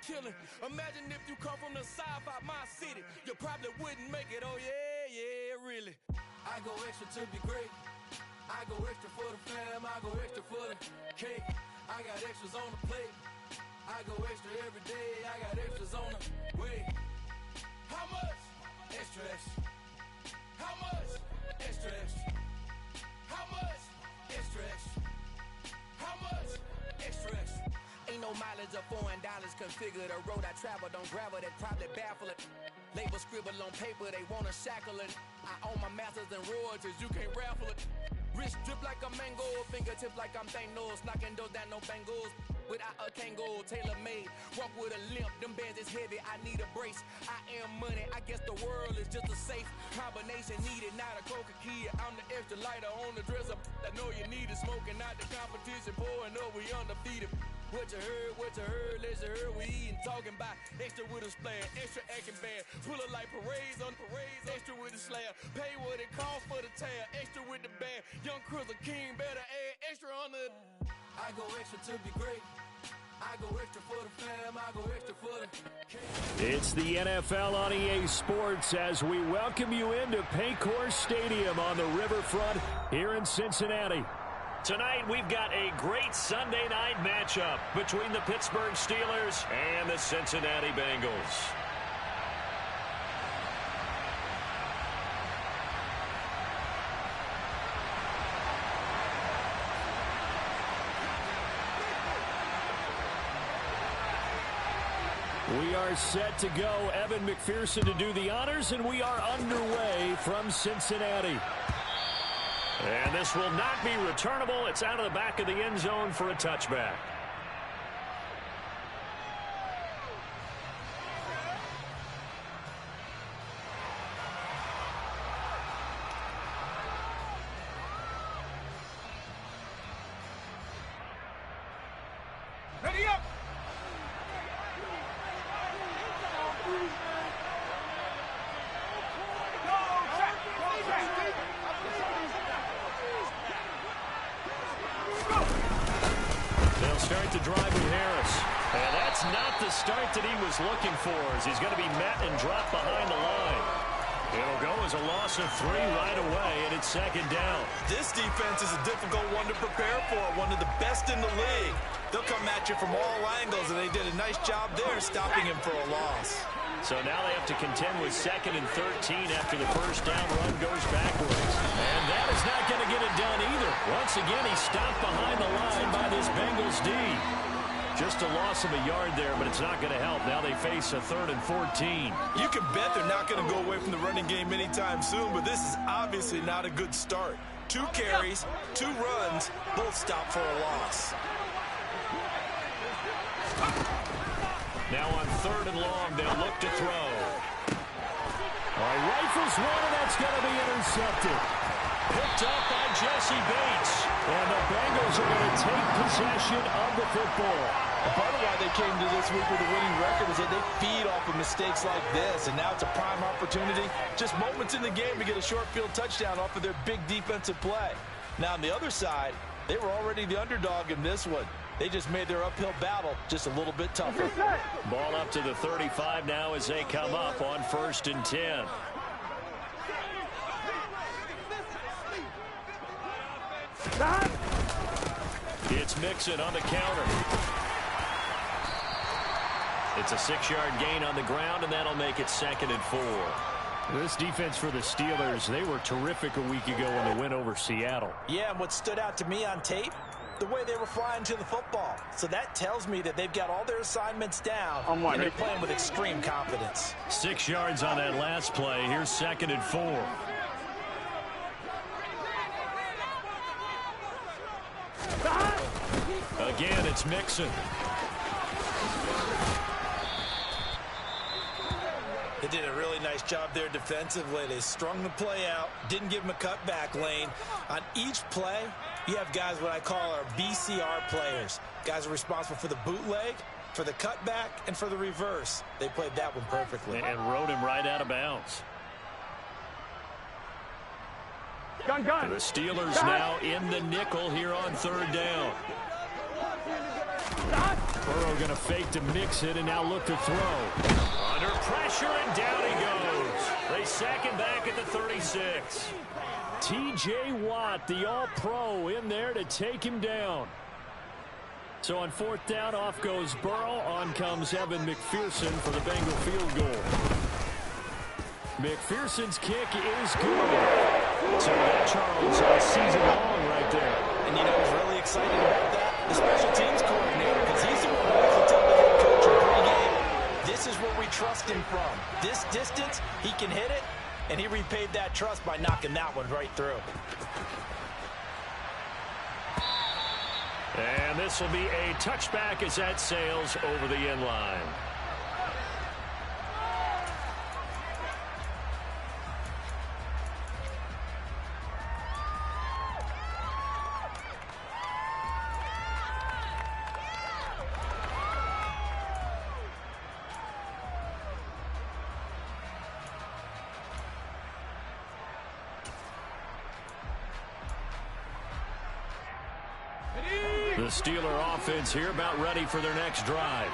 killing. Imagine if you come from the south out my city, you probably wouldn't make it. Oh yeah, really. I go extra to be great. I go extra for the fam. I go extra for the cake. I got extras on the plate. I go extra every day. I got extras on the way. How much? Extra, extra. How much? Extra, extra. How much? Extra, extra. How much? Extra, extra. Ain't no mileage of $4 configure the road I travel. Don't gravel, that probably baffle it. Label scribble on paper, they wanna shackle it. I own my masters and royalties, you can't raffle it. Wrist drip like a mango, fingertips like I'm Thanos. Knocking those down, no bangles. Without a Kango, tailor-made. Walk with a limp, them bands is heavy, I need a brace. I am money, I guess the world is just a safe combination needed, not a coca key. I'm the extra lighter on the dresser. I know you need it, smoking out the competition, pouring up, we undefeated. What you heard, let's heard, we eating, talking about extra with a splash, extra action band, full of like parades on parades, extra with the slayer, pay what it costs for the tail, extra with the band, young Crystal King, better add extra on the. I go extra to be great. I go extra for the fam. I go extra for the cake. It's the NFL on EA Sports as we welcome you into Paycor Stadium on the riverfront here in Cincinnati. Tonight, we've got a great Sunday night matchup between the Pittsburgh Steelers and the Cincinnati Bengals. We are set to go. Evan McPherson to do the honors, and we are underway from Cincinnati. And this will not be returnable. It's out of the back of the end zone for a touchback. Ready up! They'll start the drive with Harris. And that's not the start that he was looking for, as he's going to be met and dropped behind the line. It'll go as a loss of 3 right away, and it's second down. This defense is a difficult one to prepare for, one of the best in the league. They'll come at you from all angles, and they did a nice job there stopping him for a loss. So now they have to contend with 2nd and 13 after the first down run goes backwards. And that is not going to get it done either. Once again, he's stopped behind the line by this Bengals D. Just a loss of a yard there, but it's not going to help. Now they face a 3rd and 14. You can bet they're not going to go away from the running game anytime soon, but this is obviously not a good start. 2 carries, 2 runs, both stopped for a loss. Now on 3rd and long, they'll look to throw. All right, rifles one, and that's going to be intercepted. Picked up by Jesse Bates. And the Bengals are going to take possession of the football. Part of why they came to this week with a winning record is that they feed off of mistakes like this, and now it's a prime opportunity. Just moments in the game to get a short field touchdown off of their big defensive play. Now on the other side, they were already the underdog in this one. They just made their uphill battle just a little bit tougher. Ball up to the 35 now as they come up on 1st and 10. It's Mixon on the counter. It's a 6-yard gain on the ground, and that'll make it 2nd and 4. This defense for the Steelers, they were terrific a week ago in the win over Seattle. Yeah, and what stood out to me on tape, the way they were flying to the football. So that tells me that they've got all their assignments down, and they're playing with extreme confidence. 6 yards on that last play. Here's 2nd and 4. Again, it's Mixon. They did a really nice job there defensively. They strung the play out, didn't give him a cutback lane. On each play, you have guys what I call our BCR players. Guys are responsible for the bootleg, for the cutback, and for the reverse. They played that one perfectly. And rode him right out of bounds. Gun. The Steelers now in the nickel here on 3rd down. Burrow going to fake to mix it and now look to throw. Under pressure and down he goes. They sack him back at the 36. T.J. Watt, the All-Pro, in there to take him down. So on fourth down, off goes Burrow. On comes Evan McPherson for the Bengal field goal. McPherson's kick is good. So that, Charles, season long right there. And you know who's really excited about that? The special teams coordinator, because he's the one who has to tell the head coach in pregame, this is where we trust him from. This distance, he can hit it, and he repaid that trust by knocking that one right through. And this will be a touchback as that sails over the end line. The Steeler offense here about ready for their next drive.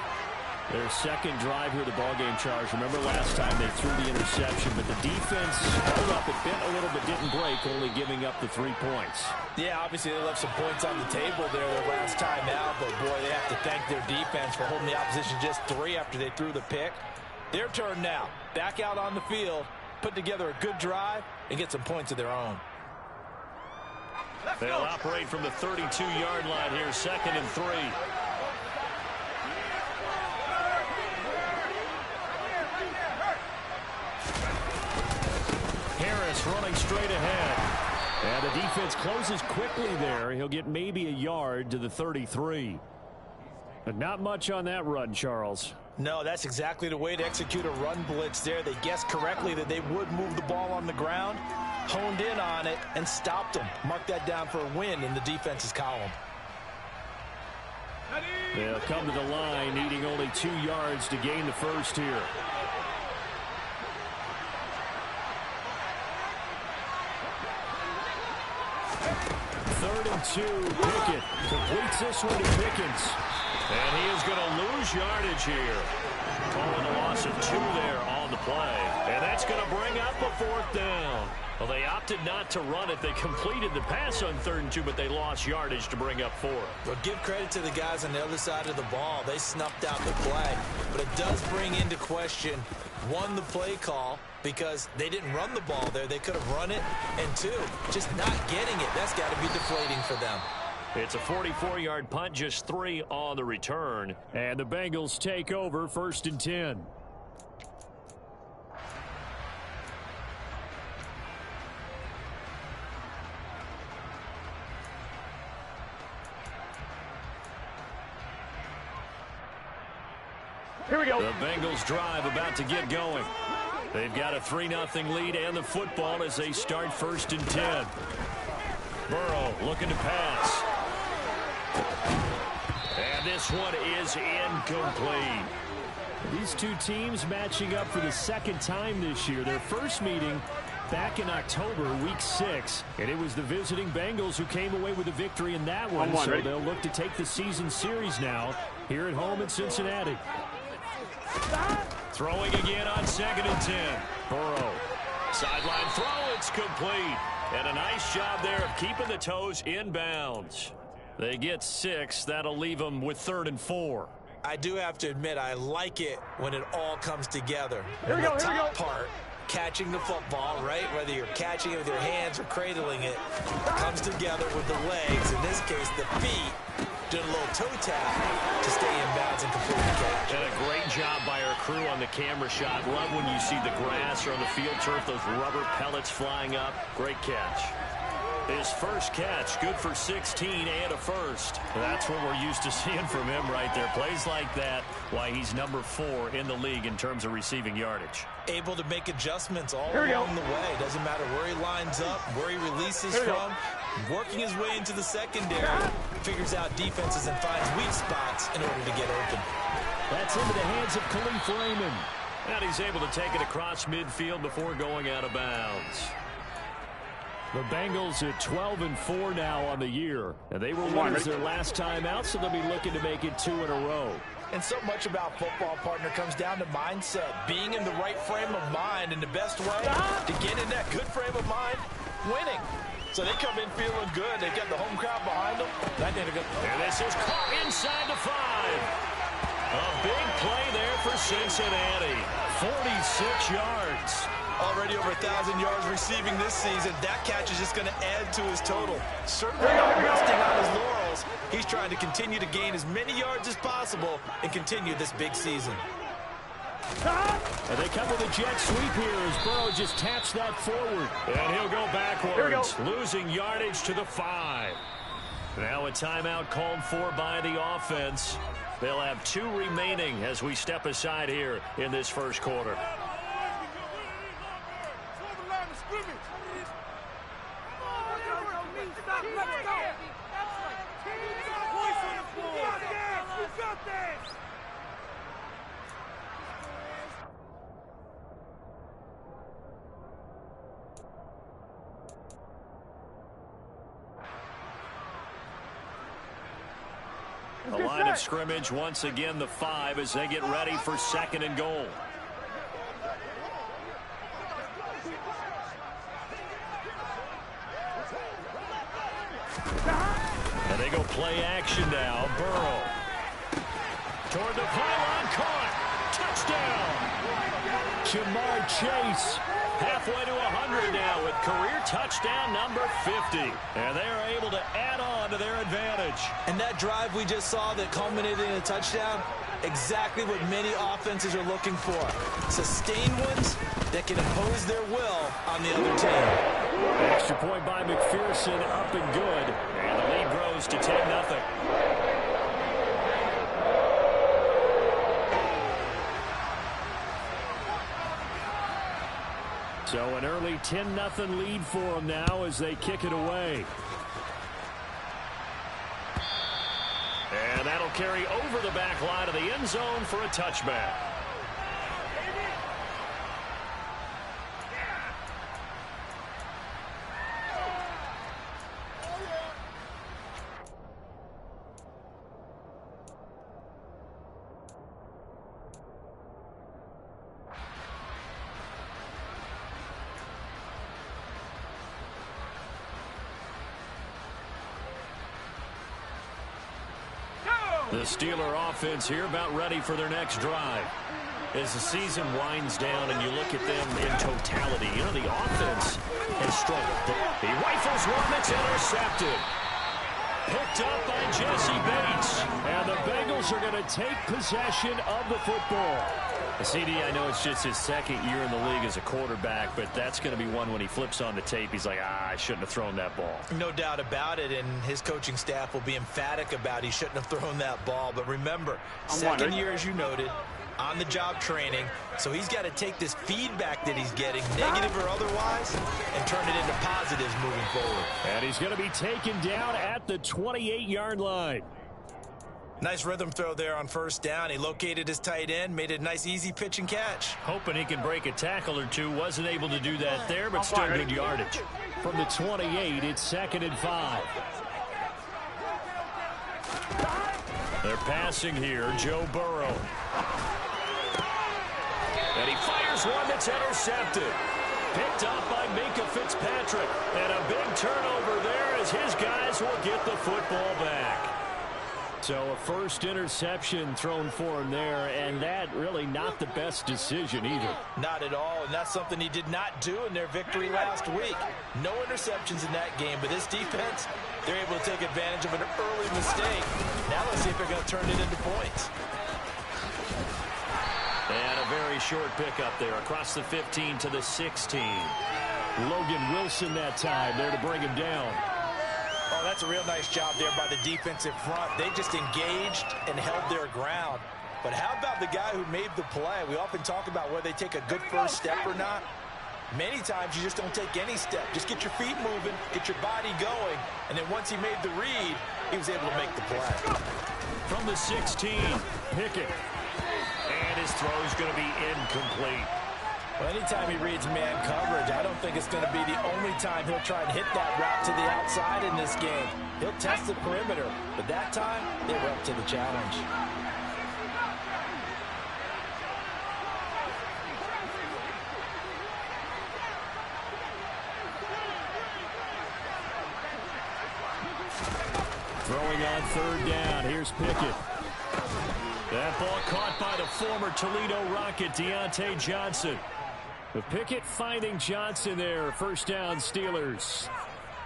Their second drive here, the ballgame, Charge. Remember last time they threw the interception, but the defense held up. It bent a little but didn't break, only giving up the 3 points. Yeah, obviously they left some points on the table there their last time out, but boy, they have to thank their defense for holding the opposition just 3 after they threw the pick. Their turn now. Back out on the field, put together a good drive, and get some points of their own. They'll operate from the 32-yard line here, 2nd and 3. Harris running straight ahead. And the defense closes quickly there. He'll get maybe a yard to the 33. But not much on that run, Charles. No, that's exactly the way to execute a run blitz there. They guessed correctly that they would move the ball on the ground, honed in on it, and stopped them. Mark that down for a win in the defense's column. They'll come to the line, needing only 2 yards to gain the first here. Third and 2, Pickett completes this one to Pickens. And he is going to lose yardage here. Calling a loss of 2 there on the play. And that's going to bring up a 4th down. Well, they opted not to run it. They completed the pass on 3rd and 2, but they lost yardage to bring up 4. Well, give credit to the guys on the other side of the ball. They snuffed out the play. But it does bring into question, 1, the play call, because they didn't run the ball there. They could have run it. And 2, just not getting it. That's got to be deflating for them. It's a 44-yard punt, just 3 on the return. And the Bengals take over, 1st and 10. Here we go. The Bengals drive about to get going. They've got a 3-0 lead and the football as they start 1st and 10. Burrow looking to pass. And this one is incomplete. These two teams matching up for the 2nd time this year. Their first meeting back in October, week 6. And it was the visiting Bengals who came away with a victory in that one. So right? They'll look to take the season series now here at home in Cincinnati. Throwing again on 2nd and 10. Burrow. Sideline throw. It's complete. And a nice job there of keeping the toes in bounds. They get 6. That'll leave them with 3rd and 4. I do have to admit, I like it when it all comes together. Here we go, the top part, catching the football, right? Whether you're catching it with your hands or cradling it, comes together with the legs. In this case, the feet. Did a little toe tap to stay in bounds and complete the catch. And a great job by our crew on the camera shot. Love when you see the grass or on the field turf, those rubber pellets flying up. Great catch. His first catch, good for 16 and a first. That's what we're used to seeing from him right there. Plays like that, why he's number 4 in the league in terms of receiving yardage. Able to make adjustments all along the way. Doesn't matter where he lines up, where he releases from. Working his way into the secondary. Figures out defenses and finds weak spots in order to get open. That's into the hands of Khalif Raymond. And he's able to take it across midfield before going out of bounds. The Bengals at 12-4 now on the year. And they were winners their last time out, so they'll be looking to make it 2 in a row. And so much about football, partner, comes down to mindset. Being in the right frame of mind, and the best way to get in that good frame of mind, winning. So they come in feeling good. They've got the home crowd behind them. And this is caught inside the 5. A big play there for Cincinnati. 46 yards. Already over 1,000 yards receiving this season. That catch is just going to add to his total. Certainly not resting on his laurels. He's trying to continue to gain as many yards as possible and continue this big season. And they come with a jet sweep here as Burrow just taps that forward. And he'll go backwards, losing yardage to the 5. Now a timeout called for by the offense. They'll have 2 remaining as we step aside here in this first quarter. The line of scrimmage, once again, the 5 as they get ready for 2nd and goal. And they go play action now. Burrow. Toward the pylon, caught. Touchdown. Jamar Chase. Halfway to 100 now with career touchdown number 50. And they are able to add on to their advantage. And that drive we just saw that culminated in a touchdown, exactly what many offenses are looking for. Sustained ones that can impose their will on the other team. Extra point by McPherson, up and good. And the lead grows to 10-0. So an early 10-0 lead for them now as they kick it away. And that'll carry over the back line of the end zone for a touchback. The Steeler offense here about ready for their next drive. As the season winds down and you look at them in totality, you know, the offense has struggled. He rifles one that's intercepted. Picked up by Jesse Bates. And the Bengals are going to take possession of the football. CD, I know it's just his 2nd year in the league as a quarterback, but that's going to be one when he flips on the tape. He's like, I shouldn't have thrown that ball. No doubt about it, and his coaching staff will be emphatic about he shouldn't have thrown that ball. But remember, 2nd year, as you noted, on-the-job training, so he's got to take this feedback that he's getting, negative or otherwise, and turn it into positives moving forward. And he's going to be taken down at the 28-yard line. Nice rhythm throw there on 1st down. He located his tight end, made a nice easy pitch and catch. Hoping he can break a tackle or two. Wasn't able to do that there, but still good yardage. From the 28, it's 2nd and 5. They're passing here, Joe Burrow. And he fires one that's intercepted. Picked up by Minka Fitzpatrick. And a big turnover there as his guys will get the football back. So a first interception thrown for him there, and that really not the best decision either. Not at all, and that's something he did not do in their victory last week. No interceptions in that game, but this defense, they're able to take advantage of an early mistake. Now let's see if they're going to turn it into points. And a very short pickup there across the 15 to the 16. Logan Wilson that time there to bring him down. Oh, that's a real nice job there by the defensive front. They just engaged and held their ground. But how about the guy who made the play? We often talk about whether they take a good first step or not. Many times you just don't take any step. Just get your feet moving, get your body going, and then once he made the read, he was able to make the play. From the 16, Pickett. And his throw is going to be incomplete. Well, anytime he reads man coverage, I don't think it's going to be the only time he'll try and hit that route to the outside in this game. He'll test the perimeter, but that time, they were up to the challenge. Throwing on third down. Here's Pickett. That ball caught by the former Toledo Rocket, Deontay Johnson. The Pickett finding Johnson there. First down, Steelers.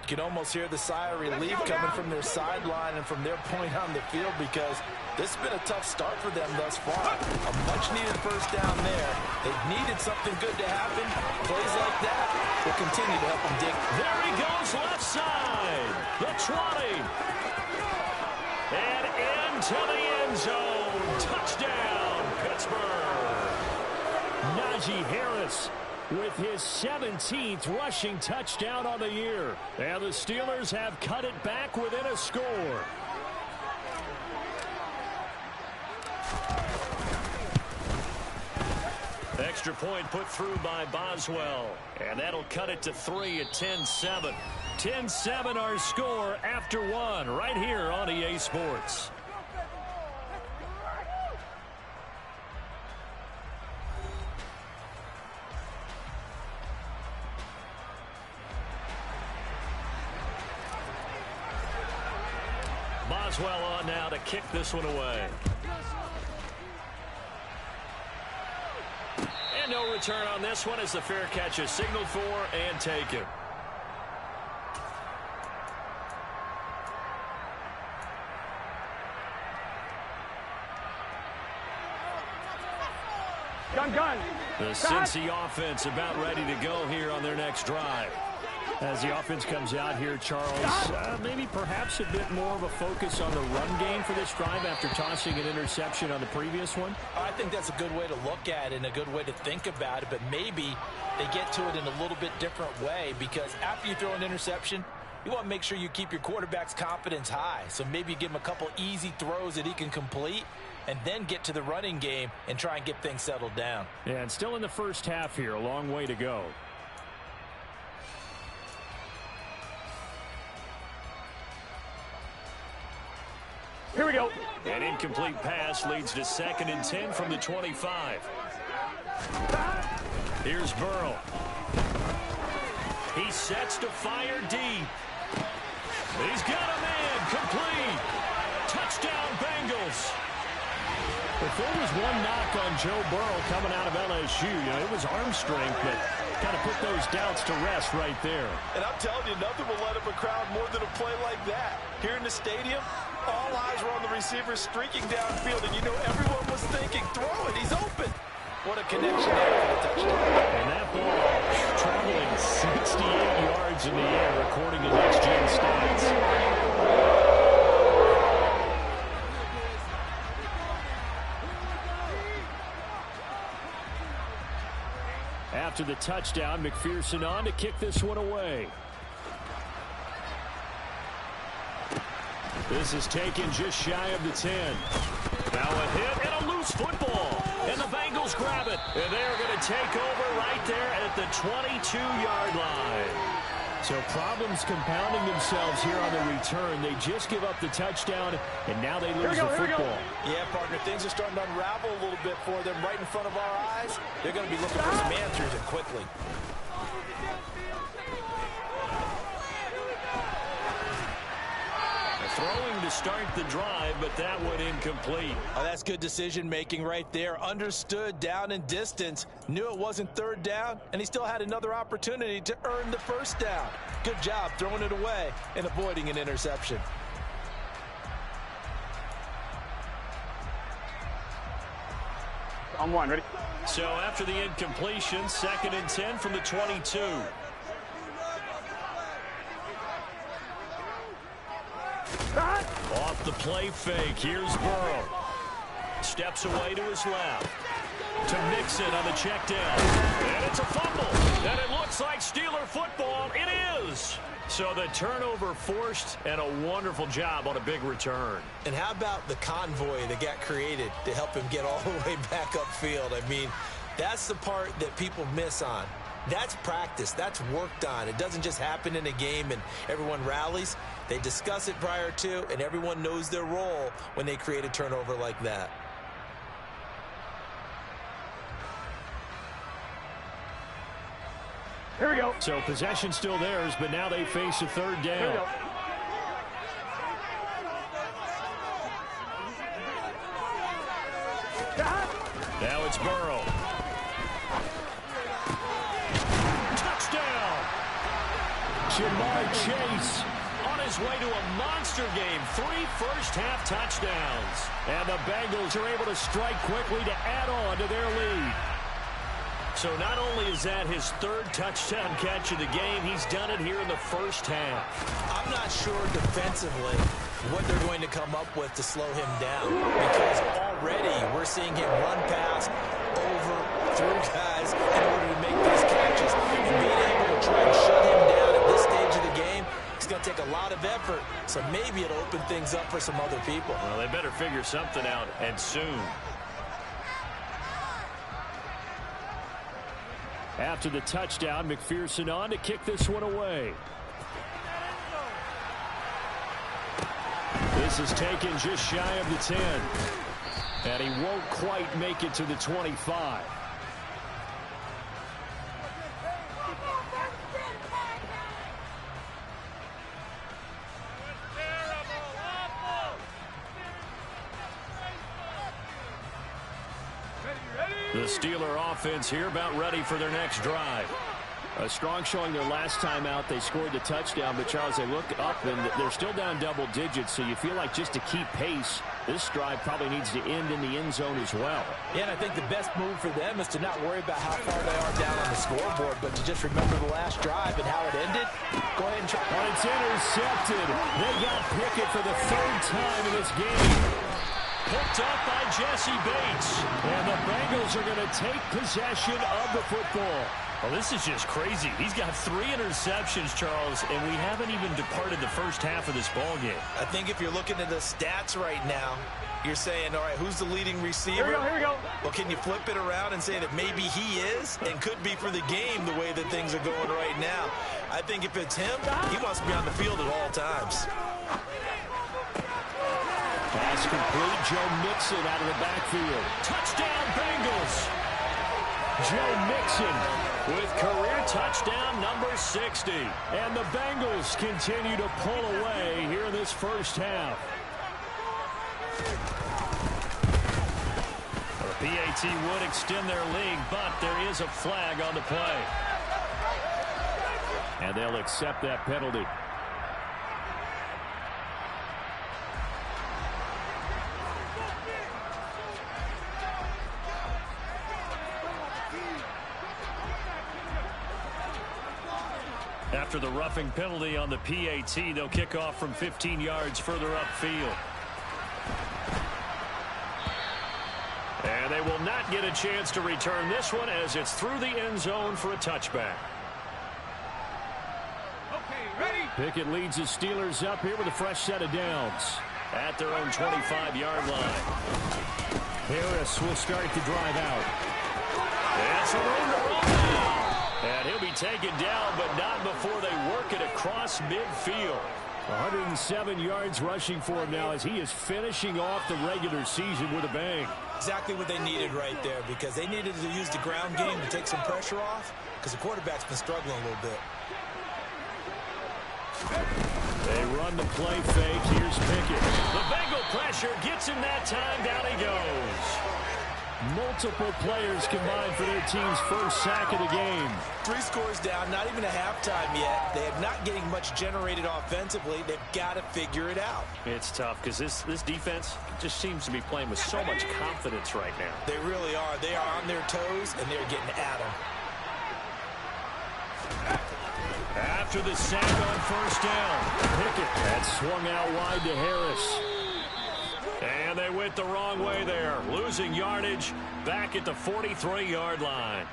You can almost hear the sigh of relief coming from their sideline and from their point on the field because this has been a tough start for them thus far. A much-needed first down there. They've needed something good to happen. Plays like that will continue to help them dig. There he goes, left side. The 20. And into the end zone. Touchdown, Pittsburgh. Najee Harris with his 17th rushing touchdown on the year. And the Steelers have cut it back within a score. Extra point put through by Boswell. And that'll cut it to 3 at 10-7. 10-7 our score after one right here on EA Sports. Boswell on now to kick this one away. And no return on this one as the fair catch is signaled for and taken. Gun. The Cincy offense about ready to go here on their next drive. As the offense comes out here, Charles, maybe perhaps a bit more of a focus on the run game for this drive after tossing an interception on the previous one? I think that's a good way to look at it and a good way to think about it, but maybe they get to it in a little bit different way because after you throw an interception, you want to make sure you keep your quarterback's confidence high. So maybe give him a couple easy throws that he can complete and then get to the running game and try and get things settled down. Yeah, and still in the first half here, a long way to go. Here we go. An incomplete pass leads to 2nd and 10 from the 25. Here's Burrow. He sets to fire deep. He's got a man. Complete. Touchdown, Bengals. If there was one knock on Joe Burrow coming out of LSU, it was arm strength, but kind of put those doubts to rest right there. And I'm telling you, nothing will let up a crowd more than a play like that. Here in the stadium, all eyes were on the receiver streaking downfield, and everyone was thinking, throw it, he's open. What a connection there for the touchdown. And that ball traveling 68 yards in the air, according to Next Gen Stats. After the touchdown, McPherson on to kick this one away. This is taken just shy of the 10. Now a hit and a loose football. And the Bengals grab it. And they're going to take over right there at the 22-yard line. So problems compounding themselves here on the return. They just give up the touchdown, and now they lose the football. Yeah, partner, things are starting to unravel a little bit for them right in front of our eyes. They're going to be looking for some answers and quickly. Throwing to start the drive, but that one incomplete. Oh, that's good decision-making right there. Understood down and distance. Knew it wasn't third down, and he still had another opportunity to earn the first down. Good job throwing it away and avoiding an interception. On one, ready? So after the incompletion, 2nd and 10 from the 22. Off the play fake, here's Burrow. Steps away to his left. To Mixon on the check down. And it's a fumble. And it looks like Steeler football. It is. So the turnover forced, and a wonderful job on a big return. And how about the convoy that got created to help him get all the way back upfield? I mean, That's the part that people miss on. That's practice. That's worked on. It doesn't just happen in a game and everyone rallies. They discuss it prior to, and everyone knows their role when they create a turnover like that. Here we go. So possession still theirs, but now they face a third down. Here we go. Now it's Burrow. Touchdown! Jamar Chase on his way to a monster game. 3 first-half touchdowns. And the Bengals are able to strike quickly to add on to their lead. So not only is that his 3rd touchdown catch of the game, he's done it here in the first half. I'm not sure defensively what they're going to come up with to slow him down, because already we're seeing him run past, over, through guys in order to make these catches. And being able to try and shut him down at this stage of the game, it's going to take a lot of effort. So maybe it'll open things up for some other people. Well, they better figure something out, and soon. After the touchdown, McPherson on to kick this one away. This is taken just shy of the 10. And he won't quite make it to the 25. The Steeler offense here about ready for their next drive. A strong showing their last time out. They scored the touchdown, but Charles, they look up and they're still down double digits, so you feel like just to keep pace, this drive probably needs to end in the end zone as well. Yeah, and I think the best move for them is to not worry about how far they are down on the scoreboard, but to just remember the last drive and how it ended. Go ahead and try. Oh, it's intercepted. They got Pickett for the 3rd time in this game. Picked up by Jesse Bates. And the Bengals are going to take possession of the football. Well, this is just crazy. He's got 3 interceptions, Charles, and we haven't even departed the first half of this ball game. I think if you're looking at the stats right now, you're saying, all right, who's the leading receiver? Here we go. Well, can you flip it around and say that maybe he is and could be for the game the way that things are going right now? I think if it's him, he must be on the field at all times. Pass complete. Joe Mixon out of the backfield. Touchdown, Bengals. Joe Mixon with career touchdown number 60. And the Bengals continue to pull away here in this first half. The PAT would extend their lead, but there is a flag on the play. And they'll accept that penalty. After the roughing penalty on the PAT, they'll kick off from 15 yards further upfield. And they will not get a chance to return this one as it's through the end zone for a touchback. Okay, ready? Pickett leads the Steelers up here with a fresh set of downs at their own 25-yard line. Harris will start the drive out. That's a room to run now. And he'll be taken down, but not before they work it across midfield. 107 yards rushing for him now as he is finishing off the regular season with a bang. Exactly what they needed right there, because they needed to use the ground game to take some pressure off, because the quarterback's been struggling a little bit. They run the play fake. Here's Pickett. The Bengal pressure gets him that time. Down he goes. Multiple players combined for their team's first sack of the game. 3 scores down, not even a halftime yet. They are not getting much generated offensively. They've got to figure it out. It's tough because this defense just seems to be playing with so much confidence right now. They really are. They are on their toes, and they're getting at them. After the sack on first down, Pickett had swung out wide to Harris. And they went the wrong way there, losing yardage back at the 43-yard line.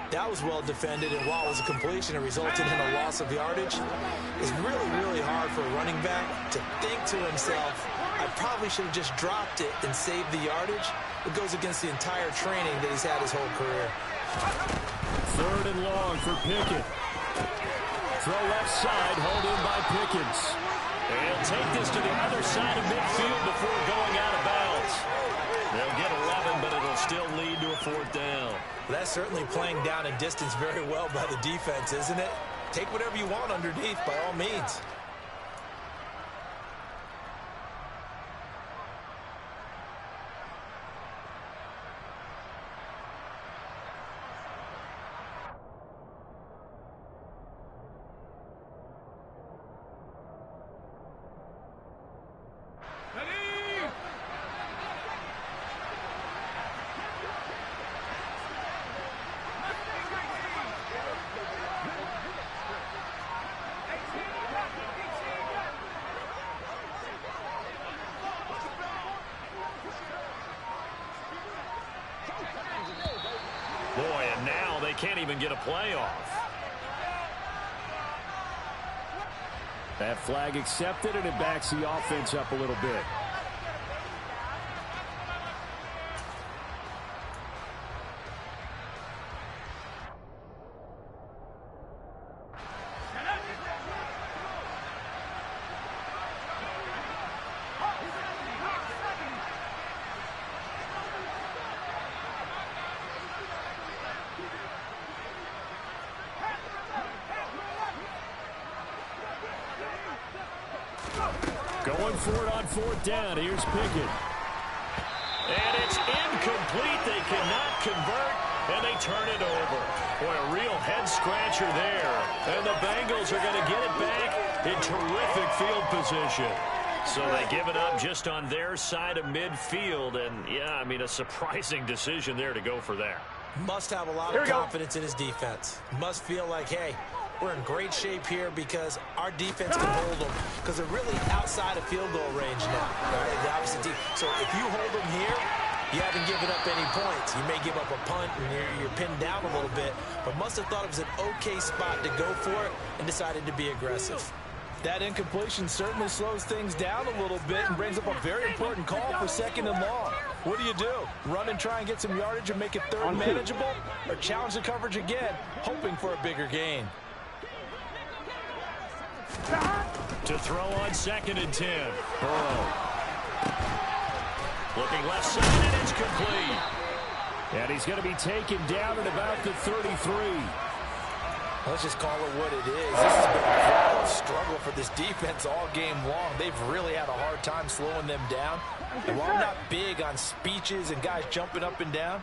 That was well defended, and while it was a completion, it resulted in a loss of yardage. It's really, really hard for a running back to think to himself, I probably should have just dropped it and saved the yardage. It goes against the entire training that he's had his whole career. Third and long for Pickett. Throw left side, hold in by Pickens. They'll take this to the other side of midfield before going out of bounds. They'll get 11, but it'll still lead to a fourth down. That's certainly playing down and distance very well by the defense, isn't it? Take whatever you want underneath, by all means. Boy, and now they can't even get a playoff. That flag accepted, and it backs the offense up a little bit. Going for it on fourth down. Here's Pickett. And it's incomplete. They cannot convert, and they turn it over. Boy, a real head-scratcher there. And the Bengals are going to get it back in terrific field position. So they give it up just on their side of midfield. And, yeah, I mean, a surprising decision there to go for that. Must have a lot of confidence in his defense. Must feel like, hey, we're in great shape here because our defense can hold them because they're really outside of field goal range now. Right? The opposite team. So if you hold them here, you haven't given up any points. You may give up a punt and you're pinned down a little bit, but must have thought it was an okay spot to go for it and decided to be aggressive. That incompletion certainly slows things down a little bit and brings up a very important call for second and long. What do? Run and try and get some yardage and make it third manageable, or challenge the coverage again, hoping for a bigger gain? To throw on 2nd and 10. Burrow. Looking left side, and it's complete. And he's going to be taken down at about the 33. Let's just call it what it is. This has been a wild struggle for this defense all game long. They've really had a hard time slowing them down. And while I'm not big on speeches and guys jumping up and down,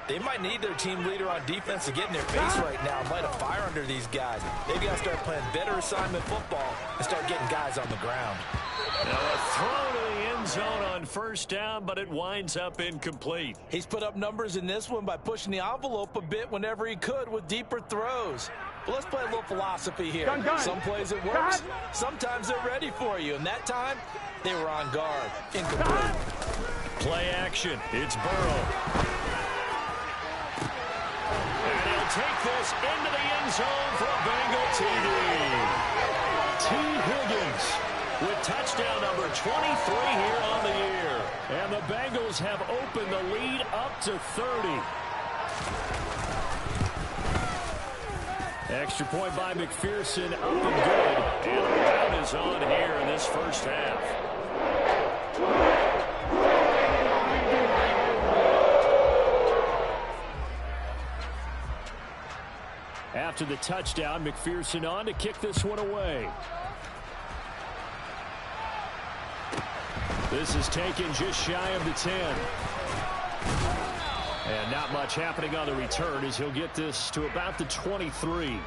they might need their team leader on defense to get in their face right now and light a fire under these guys. They've got to start playing better assignment football and start getting guys on the ground. Now a throw to the end zone on first down, but it winds up incomplete. He's put up numbers in this one by pushing the envelope a bit whenever he could with deeper throws. But let's play a little philosophy here. Some plays it works, sometimes they're ready for you, and that time they were on guard. Incomplete. Play action. It's Burrow. And he'll take this into the end zone for a Bengal TD. T. Higgins with touchdown number 23 here on the year. And the Bengals have opened the lead up to 30. Extra point by McPherson, up and good. And the round is on here in this first half. After the touchdown, McPherson on to kick this one away. This is taken just shy of the 10. And not much happening on the return as he'll get this to about the 23.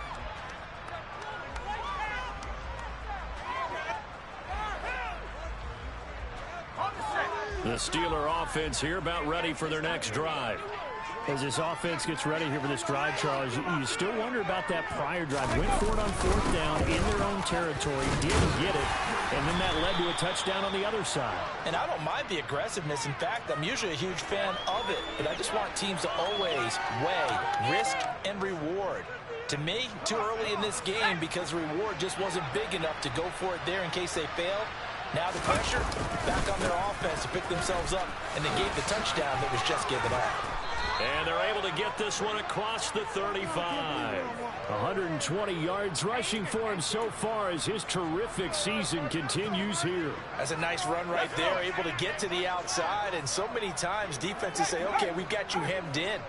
The Steeler offense here about ready for their next drive. As this offense gets ready here for this drive, Charles, you still wonder about that prior drive. Went for it on fourth down in their own territory, didn't get it, and then that led to a touchdown on the other side. And I don't mind the aggressiveness. In fact, I'm usually a huge fan of it, but I just want teams to always weigh risk and reward. To me, too early in this game because reward just wasn't big enough to go for it there in case they failed. Now the pressure back on their offense to pick themselves up, and they gave the touchdown that was just given up. And they're able to get this one across the 35. 120 yards rushing for him so far as his terrific season continues here. That's a nice run right there, able to get to the outside. And so many times defenses say, okay, we've got you hemmed in.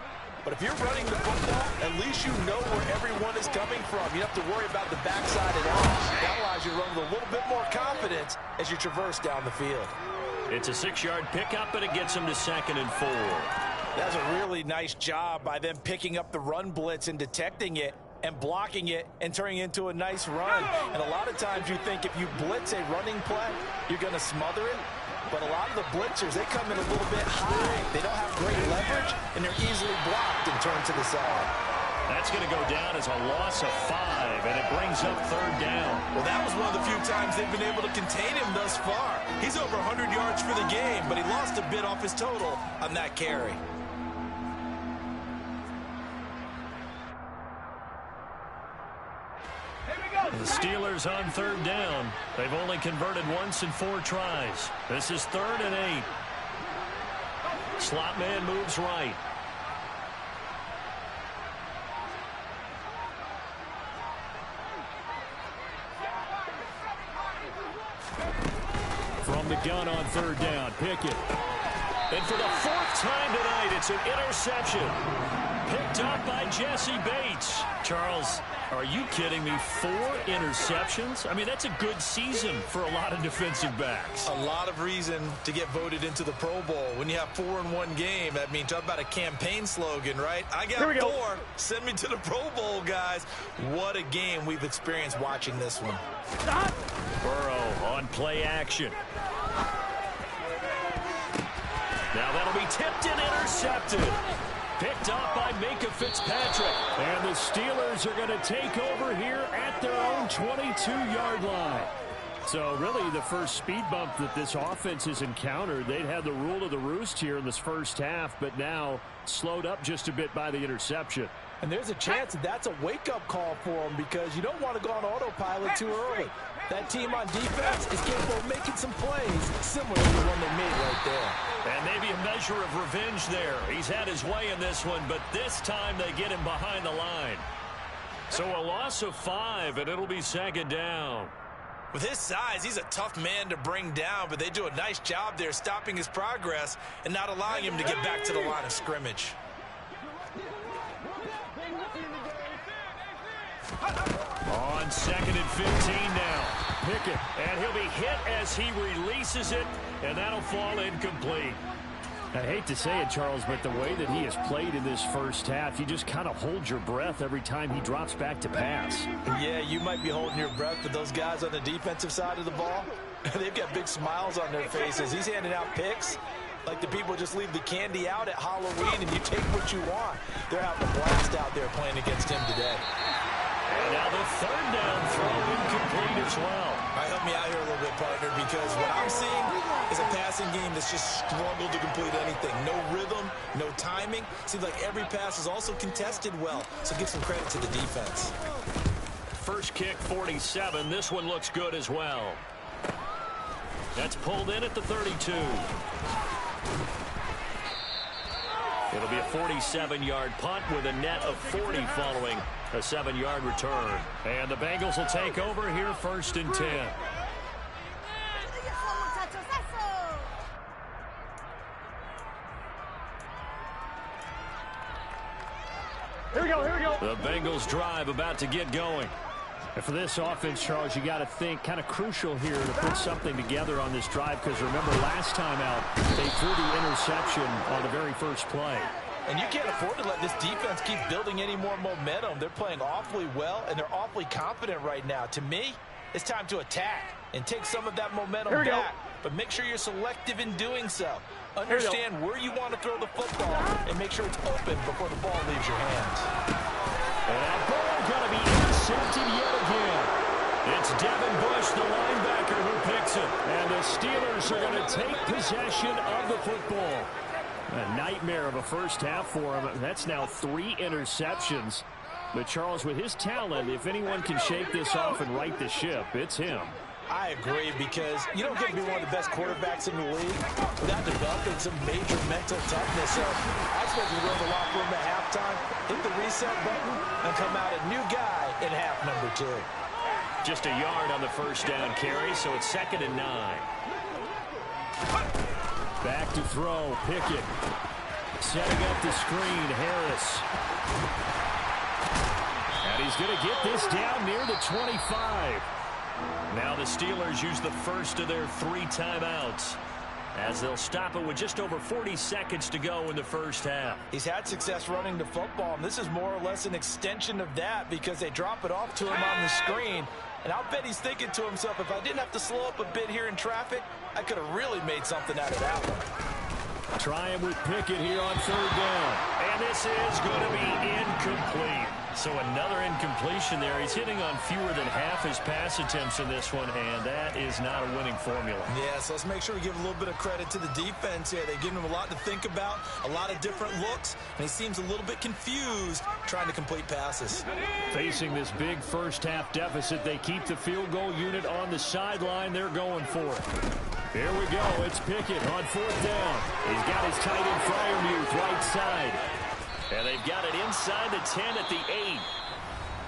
But if you're running the football, at least you know where everyone is coming from. You don't have to worry about the backside at all. That allows you to run with a little bit more confidence as you traverse down the field. It's a 6-yard pickup, and it gets him to 2nd and 4. That's a really nice job by them picking up the run blitz and detecting it and blocking it and turning it into a nice run. And a lot of times you think if you blitz a running play, you're going to smother it. But a lot of the blitzers, they come in a little bit high. They don't have great leverage, and they're easily blocked and turned to the side. That's going to go down as a loss of 5, and it brings up 3rd down. Well, that was one of the few times they've been able to contain him thus far. He's over 100 yards for the game, but he lost a bit off his total on that carry. The Steelers on 3rd down. They've only converted once in 4 tries. This is 3rd and 8. Slot man moves right. From the gun on 3rd down, Pickett. And for the 4th time tonight, it's an interception. Picked up by Jesse Bates. Charles, are you kidding me? 4 interceptions? I mean, that's a good season for a lot of defensive backs. A lot of reason to get voted into the Pro Bowl. When you have 4 in one game, that means talk about a campaign slogan, right? I got 4. Send me to the Pro Bowl, guys. What a game we've experienced watching this one. Burrow on play action. Now that'll be tipped and intercepted. Picked up by Minka Fitzpatrick. And the Steelers are going to take over here at their own 22-yard line. So really the first speed bump that this offense has encountered, they'd had the rule of the roost here in this first half, but now slowed up just a bit by the interception. And there's a chance that that's a wake-up call for them because you don't want to go on autopilot too early. That team on defense is capable of making some plays similar to the one they made right there. And maybe a measure of revenge there. He's had his way in this one, but this time they get him behind the line. So a loss of 5, and it'll be 2nd down. With his size, he's a tough man to bring down, but they do a nice job there stopping his progress and not allowing him to get back to the line of scrimmage. On 2nd and 15 now. Pickett, and he'll be hit as he releases it, and that'll fall incomplete. I hate to say it, Charles, but the way that he has played in this first half, you just kind of hold your breath every time he drops back to pass. Yeah, you might be holding your breath, but those guys on the defensive side of the ball, they've got big smiles on their faces. He's handing out picks like the people just leave the candy out at Halloween and you take what you want. They're having a blast out there playing against him today. And now the 3rd down throw incomplete as well. All right, help me out here a little bit, partner, because what I'm seeing is a passing game that's just struggled to complete anything. No rhythm, no timing. Seems like every pass is also contested well, so give some credit to the defense. First kick, 47. This one looks good as well. That's pulled in at the 32. It'll be a 47-yard punt with a net of 40 following a 7-yard return. And the Bengals will take over here 1st and 10. Here we go. The Bengals drive about to get going. And for this offense, Charles, you got to think kind of crucial here to put something together on this drive because remember last time out, they threw the interception on the very first play. And you can't afford to let this defense keep building any more momentum. They're playing awfully well, and they're awfully confident right now. To me, it's time to attack and take some of that momentum back. But make sure you're selective in doing so. Understand where you want to throw the football and make sure it's open before the ball leaves your hands. And that ball going to be intercepted yet again. It's Devin Bush, the linebacker, who picks it. And the Steelers are going to take possession of the football. A nightmare of a first half for him. That's now 3 interceptions. But Charles, with his talent, if anyone can shake this off and right the ship, it's him. I agree, because you don't get to be one of the best quarterbacks in the league without developing some major mental toughness. So I expect him to go to the locker room at halftime, hit the reset button, and come out a new guy in half number 2. Just a yard on the first down carry, so it's 2nd and 9. Back to throw, Pickett. Setting up the screen, Harris. And he's going to get this down near the 25. Now the Steelers use the first of their 3 timeouts, as they'll stop it with just over 40 seconds to go in the first half. He's had success running the football, and this is more or less an extension of that, because they drop it off to him on the screen. And I'll bet he's thinking to himself, if I didn't have to slow up a bit here in traffic, I could have really made something out of that one. Trying with Pickett here on 3rd down. And this is going to be incomplete. So another incompletion there. He's hitting on fewer than half his pass attempts in this one, and that is not a winning formula. Yeah, so let's make sure we give a little bit of credit to the defense here. They give him a lot to think about, a lot of different looks, and he seems a little bit confused trying to complete passes. Facing this big first-half deficit, they keep the field goal unit on the sideline. They're going for it. Here we go. It's Pickett on 4th down. He's got his tight end Freiermuth right side. And they've got it inside the 10 at the 8.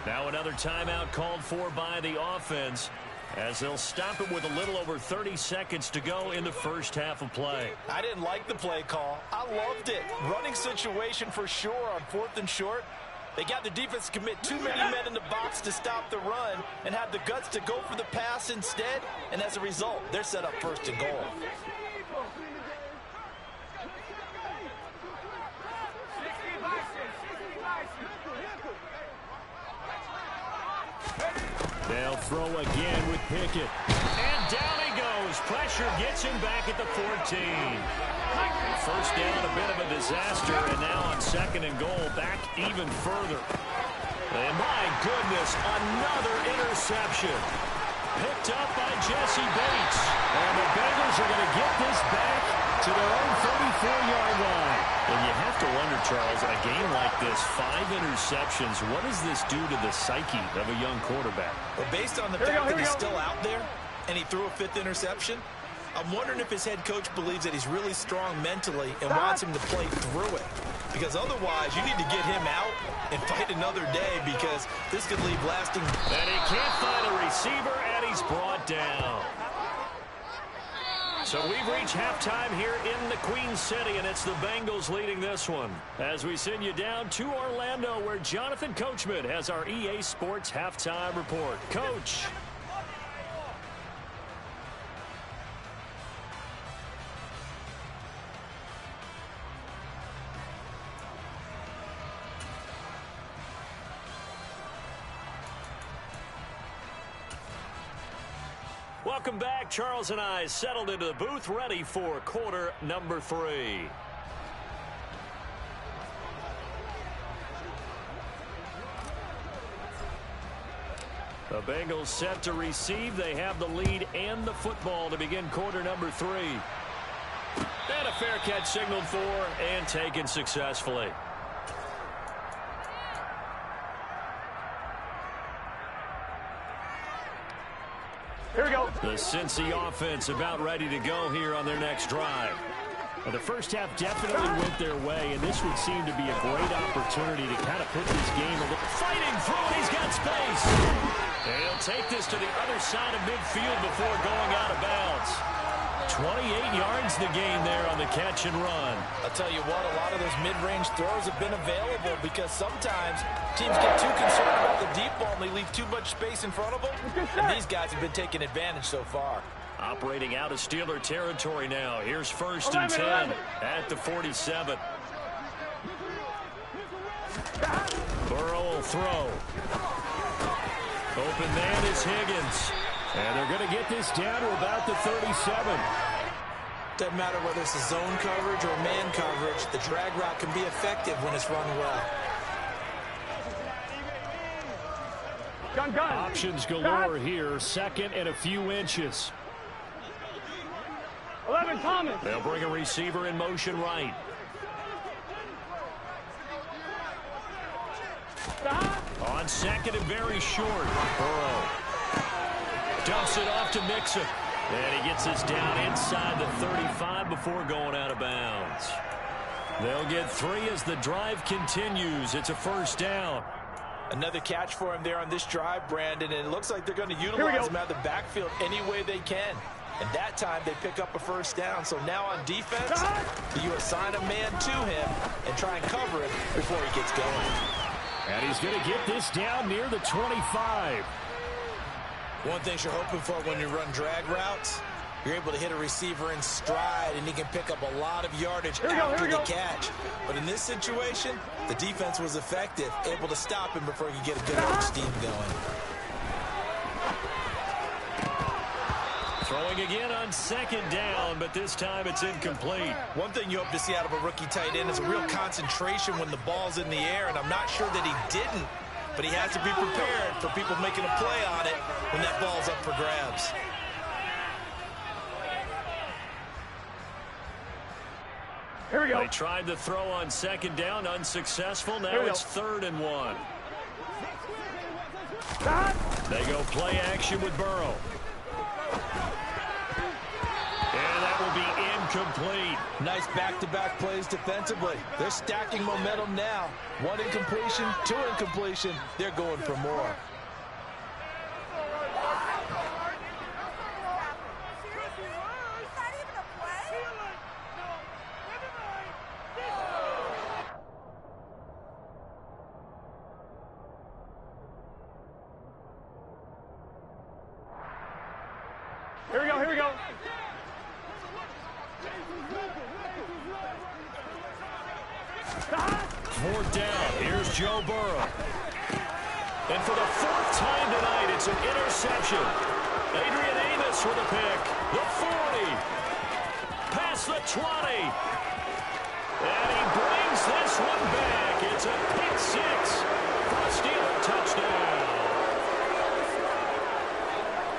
Now another timeout called for by the offense, as they'll stop it with a little over 30 seconds to go in the first half of play. I didn't like the play call. I loved it. Running situation for sure on 4th and short. They got the defense to commit too many men in the box to stop the run and have the guts to go for the pass instead. And as a result, they're set up 1st and goal. They'll throw again with Pickett. And down he goes. Pressure gets him back at the 14. First down, a bit of a disaster, and now on 2nd and goal, back even further. And my goodness, another interception. Picked up by Jesse Bates. And the Bengals are going to get this back to their own 34-yard line. And you have to wonder, Charles, in a game like this, 5 interceptions, what does this do to the psyche of a young quarterback? Well, based on the fact that he's still out there and he threw a 5th interception, I'm wondering if his head coach believes that he's really strong mentally and wants him to play through it. Because otherwise, you need to get him out and fight another day, because this could leave lasting. And he can't find a receiver, and he's brought down. So we've reached halftime here in the Queen City, and it's the Bengals leading this one. As we send you down to Orlando, where Jonathan Coachman has our EA Sports halftime report. Coach. Welcome back. Charles and I settled into the booth, ready for quarter number 3. The Bengals set to receive. They have the lead and the football to begin quarter number 3. And a fair catch signaled for and taken successfully. Here we go. The Cincy offense about ready to go here on their next drive. Well, the first half definitely went their way, and this would seem to be a great opportunity to kind of put this game a little. Fighting through it, he's got space. And he'll take this to the other side of midfield before going out of bounds. 28 yards the gain there on the catch and run. I'll tell you what, a lot of those mid-range throws have been available, because sometimes teams get too concerned about the deep ball and they leave too much space in front of them. And these guys have been taking advantage so far. Operating out of Steeler territory now. Here's 1st and 10 at the 47. Burrow will throw. Open man is Higgins. And they're going to get this down to about the 37. Doesn't matter whether it's a zone coverage or man coverage, the drag route can be effective when it's run well. Options galore here. 2nd and a few inches. 11 Thomas. They'll bring a receiver in motion right. On 2nd and very short. Burrow. Dumps it off to Mixon. And he gets this down inside the 35 before going out of bounds. They'll get 3 as the drive continues. It's a first down. Another catch for him there on this drive, Brandon, and it looks like they're going to utilize him out of the backfield any way they can. And that time they pick up a first down. So now on defense, you assign a man to him and try and cover it before he gets going. And he's going to get this down near the 25. One thing you're hoping for when you run drag routes, you're able to hit a receiver in stride, and he can pick up a lot of yardage after the catch. But in this situation, the defense was effective, able to stop him before he could get a good old steam going. Throwing again on second down, but this time it's incomplete. One thing you hope to see out of a rookie tight end is a real concentration when the ball's in the air, and I'm not sure that he didn't, but he has to be prepared for people making a play on it when that ball's up for grabs. Here we go. They tried the throw on second down, unsuccessful. Now it's 3rd and 1. They go play action with Burrow. And that will be incomplete. Nice back-to-back plays defensively. They're stacking momentum now. 1 incompletion, 2 incompletion. They're going for more. Here we go. 4th down. Here's Joe Burrow. And for the 4th time tonight, it's an interception. Adrian Amos with a pick. The 40. Past the 20. And he brings this one back. It's a pick 6 for a Steeler touchdown.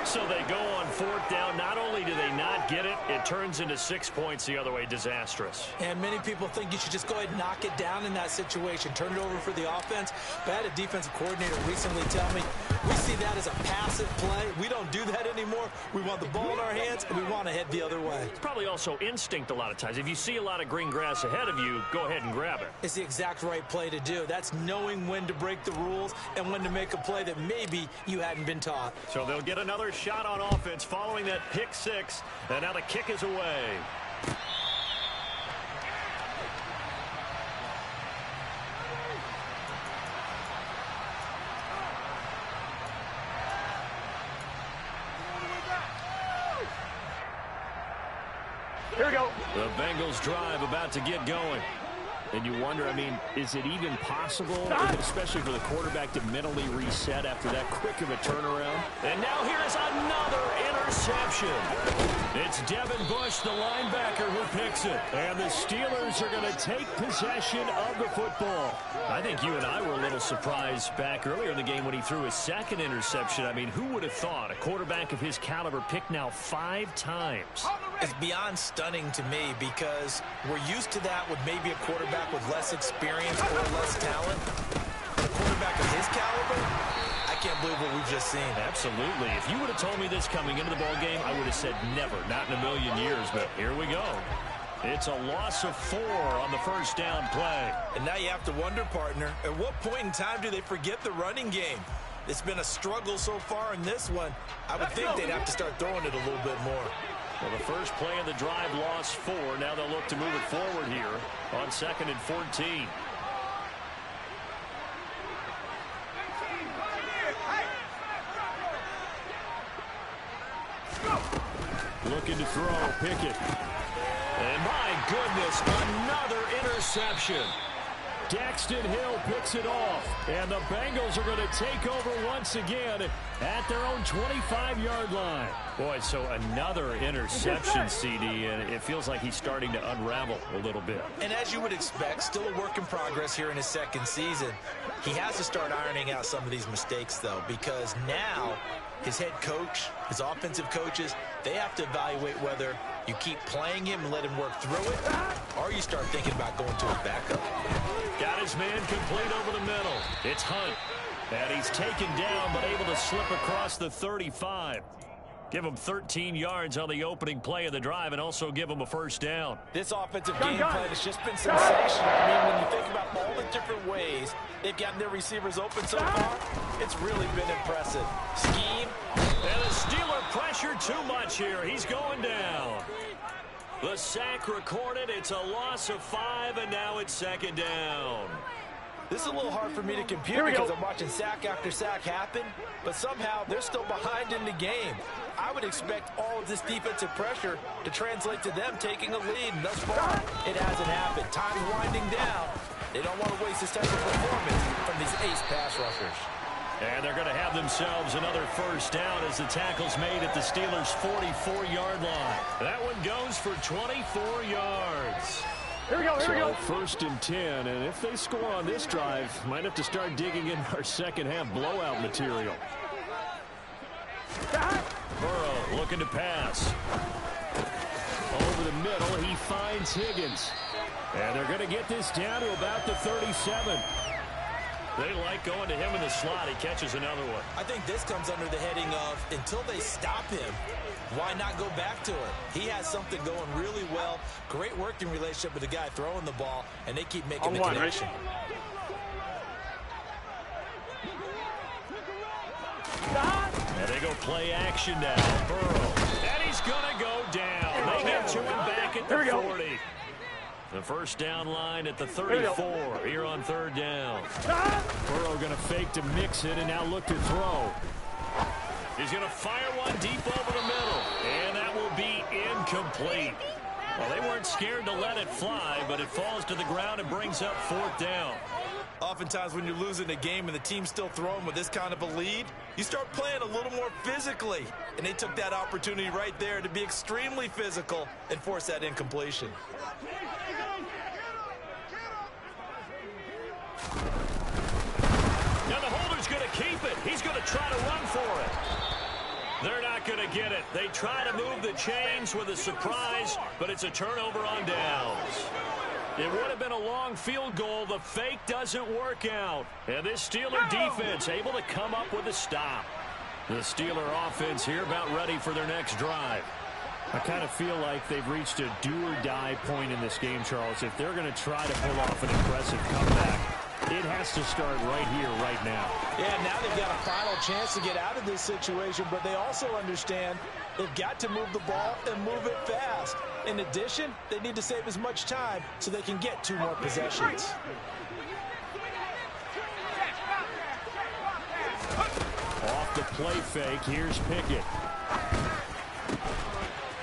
So they go on 4th down. Not only do they not get it, it turns into 6 points the other way. Disastrous. And many people think you should just go ahead and knock it down in that situation. Turn it over for the offense. But I had a defensive coordinator recently tell me, we see that as a passive play. We don't do that anymore. We want the ball in our hands, and we want to head the other way. It's probably also instinct a lot of times. If you see a lot of green grass ahead of you, go ahead and grab it. It's the exact right play to do. That's knowing when to break the rules and when to make a play that maybe you hadn't been taught. So they'll get another shot on offense following that pick 6, and now the kick is away. Here we go. The Bengals drive about to get going. And you wonder, I mean, is it even possible, especially for the quarterback, to mentally reset after that quick of a turnaround? And now here's another interception. It's Devin Bush, the linebacker, who picks it. And the Steelers are going to take possession of the football. I think you and I were a little surprised back earlier in the game when he threw his 2nd interception. I mean, who would have thought a quarterback of his caliber picked now 5 times? It's beyond stunning to me because we're used to that with maybe a quarterback with less experience or less talent. A quarterback of his caliber, I can't believe what we've just seen. Absolutely. If you would have told me this coming into the ball game, I would have said never, not in a million years, but here we go. It's a loss of 4 on the first down play. And now you have to wonder, partner, at what point in time do they forget the running game? It's been a struggle so far in this one. I would think they'd have to start throwing it a little bit more. Well, the first play of the drive lost 4. Now they'll look to move it forward here on 2nd and 14. Looking to throw, Pickett. And my goodness, another interception. Daxton Hill picks it off. And the Bengals are going to take over once again at their own 25-yard line. Boy, so another interception, CD, and it feels like he's starting to unravel a little bit. And as you would expect, still a work in progress here in his 2nd season. He has to start ironing out some of these mistakes, though, because now his head coach, his offensive coaches, they have to evaluate whether you keep playing him and let him work through it, or you start thinking about going to his backup. Got his man complete over the middle. It's Hunt. And he's taken down, but able to slip across the 35. Give them 13 yards on the opening play of the drive and also give them a first down. This offensive game plan has just been sensational. I mean, when you think about all the different ways they've gotten their receivers open so far, it's really been impressive. Scheme. And the Steeler pressure too much here. He's going down. The sack recorded. It's a loss of 5, and now it's second down. This is a little hard for me to compute because I'm watching sack after sack happen, but somehow they're still behind in the game. I would expect all of this defensive pressure to translate to them taking a lead, and thus far, it hasn't happened. Time's winding down. They don't want to waste this type of performance from these ace pass rushers. And they're going to have themselves another first down as the tackle's made at the Steelers' 44-yard line. That one goes for 24 yards. Here we go. First and 10, and if they score on this drive, might have to start digging in our second half blowout material. Burrow looking to pass. Over the middle, he finds Higgins. And they're going to get this down to about the 37. They like going to him in the slot. He catches another one. I think this comes under the heading of until they stop him, why not go back to it? He has something going really well. Great working relationship with the guy throwing the ball, and they keep making the connection. And they go play action now. Burrow. And he's going to go down. They get to him back at the 40. The first down line at the 34 here on third down. Burrow going to fake to mix it and now look to throw. He's going to fire one deep over the middle. And that will be incomplete. Well, they weren't scared to let it fly, but it falls to the ground and brings up fourth down. Oftentimes when you're losing a game and the team's still throwing with this kind of a lead, you start playing a little more physically. And they took that opportunity right there to be extremely physical and force that incompletion. Now the holder's going to keep it. He's going to try to run for it. They're not going to get it. They try to move the chains with a surprise, but it's a turnover on downs. It would have been a long field goal. The fake doesn't work out. And this Steeler defense able to come up with a stop. The Steeler offense here about ready for their next drive. I kind of feel like they've reached a do-or-die point in this game, Charles. If they're going to try to pull off an impressive comeback, it has to start right here, right now. Yeah, now they've got a final chance to get out of this situation, but they also understand they've got to move the ball and move it fast. In addition, they need to save as much time so they can get 2 more possessions. Off the play fake, here's Pickett.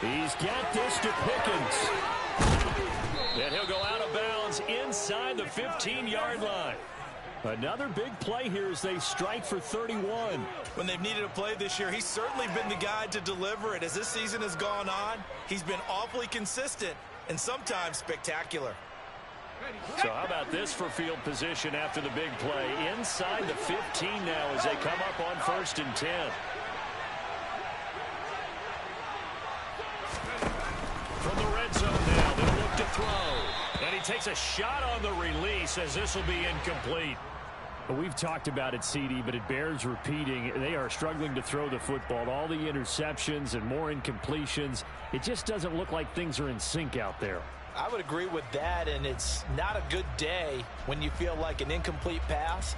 He's got this to Pickens. And he'll go out of bounds inside the 15-yard line. Another big play here as they strike for 31. When they've needed a play this year, he's certainly been the guy to deliver it. As this season has gone on, he's been awfully consistent and sometimes spectacular. So how about this for field position after the big play? Inside the 15 now as they come up on 1st and 10. From the red zone now, they'll look to throw. And he takes a shot on the release as this will be incomplete. We've talked about it, CD, but it bears repeating. They are struggling to throw the football. All the interceptions and more incompletions. It just doesn't look like things are in sync out there. I would agree with that, and it's not a good day when you feel like an incomplete pass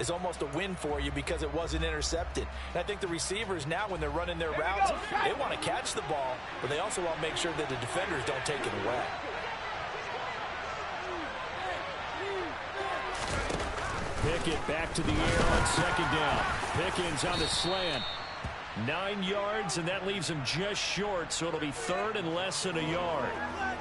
is almost a win for you because it wasn't intercepted. And I think the receivers now, when they're running their routes, they want to catch the ball, but they also want to make sure that the defenders don't take it away. Pickett back to the air on 2nd down. Pickens on the slant. 9 yards, and that leaves him just short, so it'll be 3rd and less than a yard.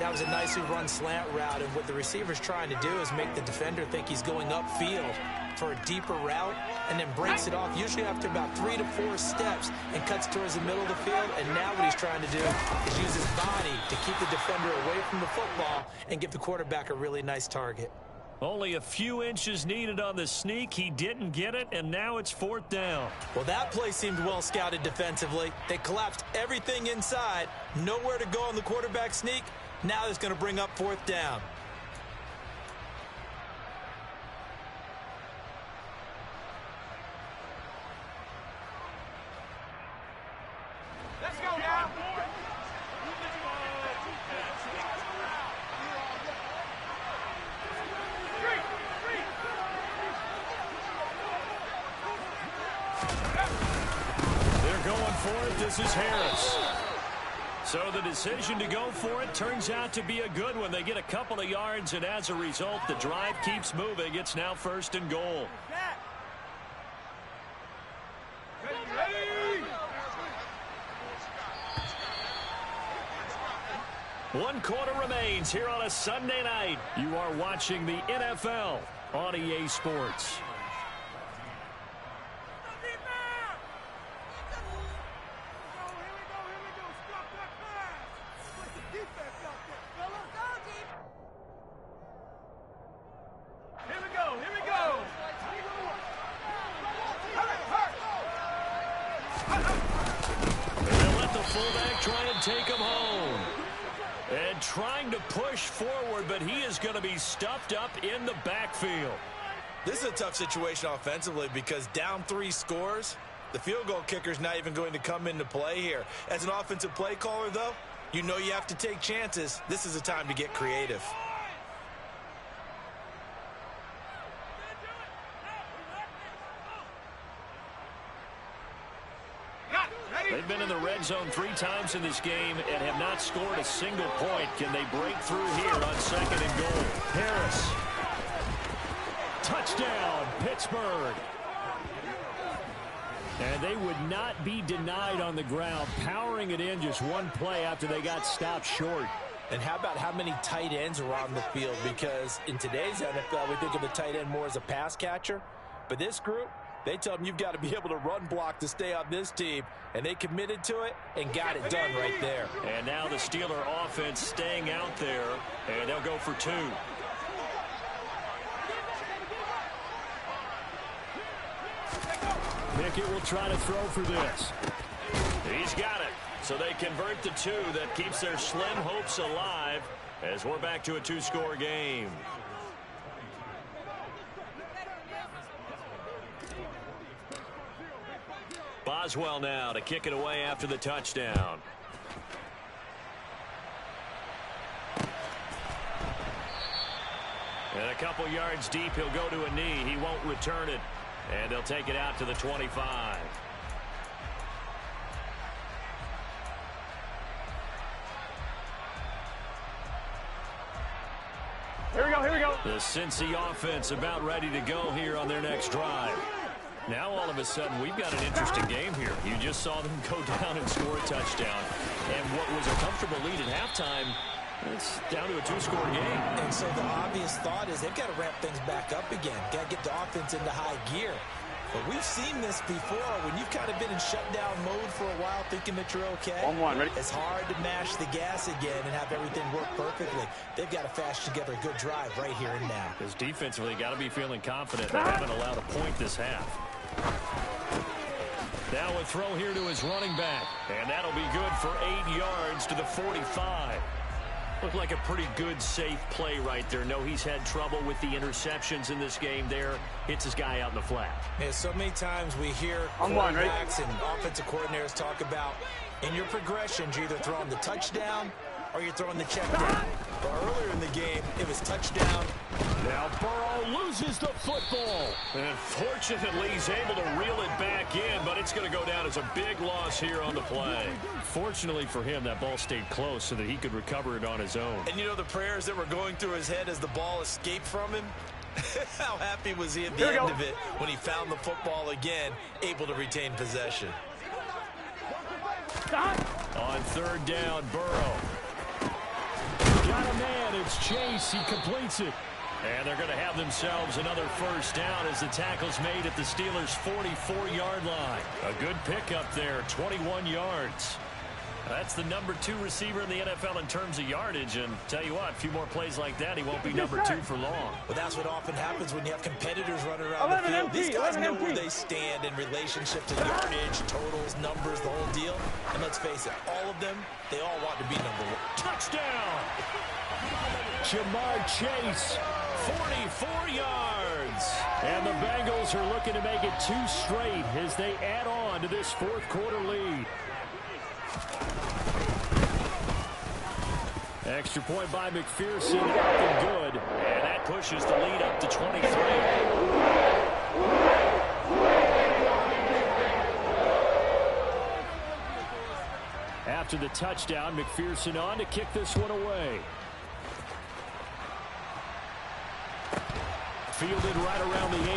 That was a nicely run slant route, and what the receiver's trying to do is make the defender think he's going upfield for a deeper route and then breaks it off, usually after about 3 to 4 steps, and cuts towards the middle of the field. And now what he's trying to do is use his body to keep the defender away from the football and give the quarterback a really nice target. Only a few inches needed on the sneak. He didn't get it, and now it's 4th down. Well, that play seemed well scouted defensively. They collapsed everything inside. Nowhere to go on the quarterback sneak. Now it's going to bring up 4th down. for it. This is Harris. So the decision to go for it turns out to be a good one. They get a couple of yards, and as a result, the drive keeps moving. It's now 1st and goal. One quarter remains here on a Sunday night. You are watching the NFL on EA Sports. Take him home. And trying to push forward, but he is going to be stuffed up in the backfield. This is a tough situation offensively because down 3 scores, the field goal kicker's not even going to come into play here. As an offensive play caller, though, you know you have to take chances. This is a time to get creative. They've been in the red zone 3 times in this game and have not scored a single point. Can they break through here on 2nd and goal? Harris. Touchdown, Pittsburgh. And they would not be denied on the ground, powering it in just one play after they got stopped short. And how about how many tight ends are on the field? Because in today's NFL, we think of the tight end more as a pass catcher. But this group, they tell them you've got to be able to run block to stay on this team. And they committed to it and got it done right there. And now the Steeler offense staying out there. And they'll go for 2. Pickett will try to throw for this. He's got it. So they convert the 2. That keeps their slim hopes alive as we're back to a 2-score game. Boswell now to kick it away after the touchdown. And a couple yards deep, he'll go to a knee. He won't return it. And they'll take it out to the 25. Here we go, here we go. The Cincy offense about ready to go here on their next drive. Now, all of a sudden, we've got an interesting game here. You just saw them go down and score a touchdown. And what was a comfortable lead at halftime, it's down to a 2-score game. And so the obvious thought is they've got to ramp things back up again. Got to get the offense into high gear. But we've seen this before when you've kind of been in shutdown mode for a while thinking that you're okay. 1-1, ready? It's hard to mash the gas again and have everything work perfectly. They've got to fashion together a good drive right here and now. Because defensively, got to be feeling confident. They haven't allowed a point this half. Now a throw here to his running back. And that'll be good for 8 yards to the 45. Looked like a pretty good, safe play right there. No, he's had trouble with the interceptions in this game there. Hits his guy out in the flat. Yeah, so many times we hear quarterbacks and offensive coordinators talk about in your progressions, you're either throwing the touchdown or you're throwing the check down. But earlier in the game, it was touchdown. Now Burrow loses the football. And fortunately, he's able to reel it back in, but it's going to go down as a big loss here on the play. Fortunately for him, that ball stayed close so that he could recover it on his own. And you know the prayers that were going through his head as the ball escaped from him? How happy was he at the end of it when he found the football again, able to retain possession? On 3rd down, Burrow. Got a man, it's Chase, he completes it. And they're going to have themselves another 1st down as the tackle's made at the Steelers' 44-yard line. A good pickup there, 21 yards. That's the number 2 receiver in the NFL in terms of yardage. And tell you what, a few more plays like that, he won't be number 2 for long. Well, that's what often happens when you have competitors running around the field. These guys know where they stand in relationship to yardage, totals, numbers, the whole deal. And let's face it, all of them, they all want to be number 1. Touchdown! Jamar Chase, 44 yards. And the Bengals are looking to make it 2 straight as they add on to this 4th quarter lead. Extra point by McPherson, up and good. And that pushes the lead up to 23. after the touchdown. McPherson on to kick this one away. Fielded right around the